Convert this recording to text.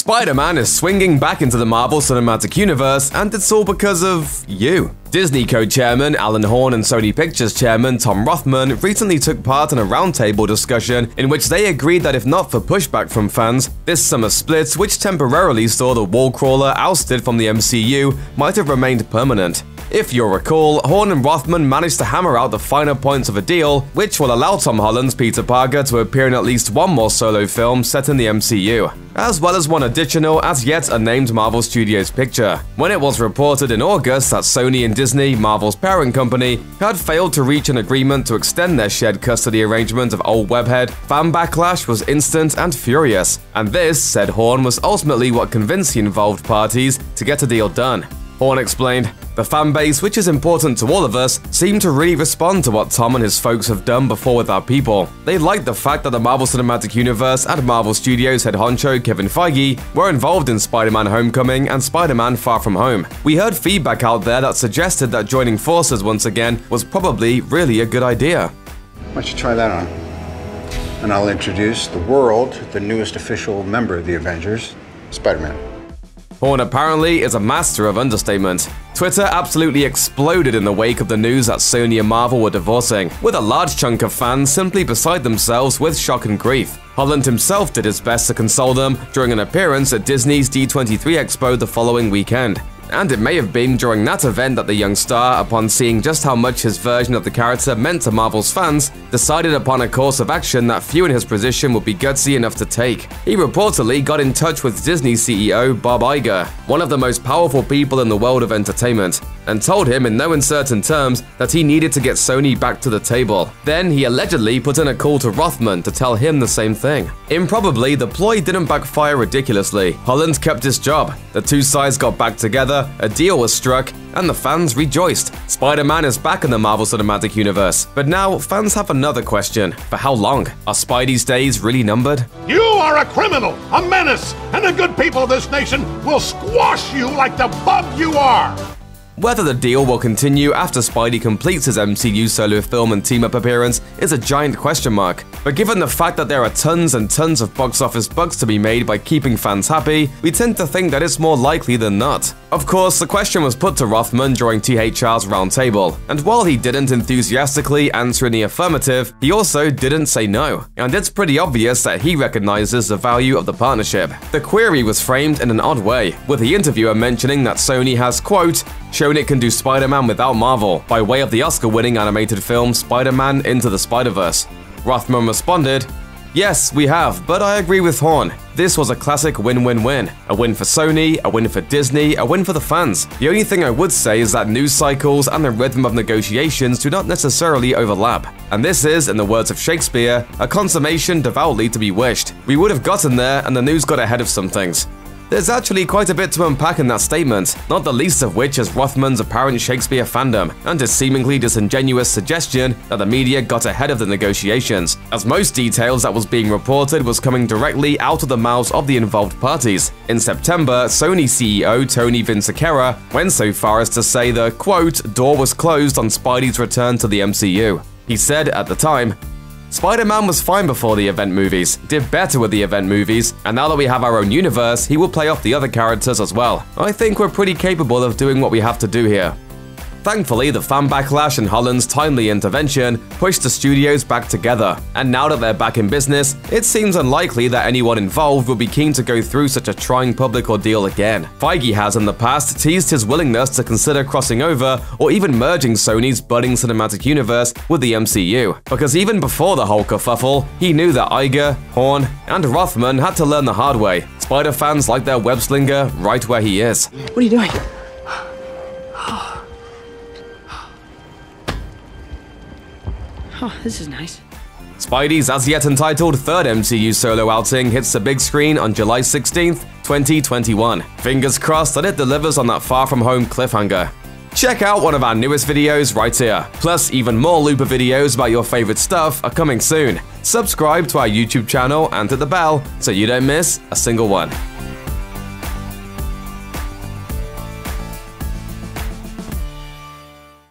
Spider-Man is swinging back into the Marvel Cinematic Universe, and it's all because of you. Disney co-chairman Alan Horn and Sony Pictures chairman Tom Rothman recently took part in a roundtable discussion in which they agreed that if not for pushback from fans, this summer split, which temporarily saw the wall crawler ousted from the MCU, might have remained permanent. If you'll recall, Horn and Rothman managed to hammer out the finer points of a deal, which will allow Tom Holland's Peter Parker to appear in at least one more solo film set in the MCU, as well as one additional as yet unnamed Marvel Studios picture. When it was reported in August that Sony and Disney, Marvel's parent company, had failed to reach an agreement to extend their shared custody arrangement of old Webhead, fan backlash was instant and furious, and this, said Horn, was ultimately what convinced the involved parties to get a deal done. Horn explained, "The fanbase, which is important to all of us, seemed to really respond to what Tom and his folks have done before with our people. They liked the fact that the Marvel Cinematic Universe and Marvel Studios head honcho Kevin Feige were involved in Spider-Man Homecoming and Spider-Man Far From Home. We heard feedback out there that suggested that joining forces once again was probably really a good idea." Why don't you try that on? And I'll introduce the world, the newest official member of the Avengers, Spider-Man. Horn apparently is a master of understatement. Twitter absolutely exploded in the wake of the news that Sony and Marvel were divorcing, with a large chunk of fans simply beside themselves with shock and grief. Holland himself did his best to console them during an appearance at Disney's D23 Expo the following weekend. And it may have been during that event that the young star, upon seeing just how much his version of the character meant to Marvel's fans, decided upon a course of action that few in his position would be gutsy enough to take. He reportedly got in touch with Disney CEO Bob Iger, one of the most powerful people in the world of entertainment, and told him in no uncertain terms that he needed to get Sony back to the table. Then he allegedly put in a call to Rothman to tell him the same thing. Improbably, the ploy didn't backfire ridiculously. Holland kept his job, the two sides got back together, a deal was struck, and the fans rejoiced. Spider-Man is back in the Marvel Cinematic Universe. But now, fans have another question. For how long? Are Spidey's days really numbered? You are a criminal, a menace, and the good people of this nation will squash you like the bug you are! Whether the deal will continue after Spidey completes his MCU solo film and team-up appearance is a giant question mark. But given the fact that there are tons and tons of box office bucks to be made by keeping fans happy, we tend to think that it's more likely than not. Of course, the question was put to Rothman during THR's roundtable, and while he didn't enthusiastically answer in the affirmative, he also didn't say no. And it's pretty obvious that he recognizes the value of the partnership. The query was framed in an odd way, with the interviewer mentioning that Sony has, quote, shown it can do Spider-Man without Marvel, by way of the Oscar-winning animated film Spider-Man Into the Spider-Verse. Rothman responded, "Yes, we have, but I agree with Horn. This was a classic win-win-win. A win for Sony, a win for Disney, a win for the fans. The only thing I would say is that news cycles and the rhythm of negotiations do not necessarily overlap. And this is, in the words of Shakespeare, a consummation devoutly to be wished. We would have gotten there and the news got ahead of some things." There's actually quite a bit to unpack in that statement, not the least of which is Rothman's apparent Shakespeare fandom, and his seemingly disingenuous suggestion that the media got ahead of the negotiations, as most details that was being reported was coming directly out of the mouths of the involved parties. In September, Sony CEO Tony Vinciquerra went so far as to say the, quote, door was closed on Spidey's return to the MCU. He said at the time, "Spider-Man was fine before the event movies, did better with the event movies, and now that we have our own universe, he will play off the other characters as well. I think we're pretty capable of doing what we have to do here." Thankfully, the fan backlash and Holland's timely intervention pushed the studios back together, and now that they're back in business, it seems unlikely that anyone involved will be keen to go through such a trying public ordeal again. Feige has in the past teased his willingness to consider crossing over or even merging Sony's budding cinematic universe with the MCU, because even before the whole kerfuffle, he knew that Iger, Horn, and Rothman had to learn the hard way. Spider fans like their web-slinger right where he is. What are you doing? Oh, this is nice. Spidey's as yet entitled third MCU solo outing hits the big screen on July 16th, 2021. Fingers crossed that it delivers on that Far From Home cliffhanger. Check out one of our newest videos right here. Plus, even more Looper videos about your favorite stuff are coming soon. Subscribe to our YouTube channel and hit the bell so you don't miss a single one.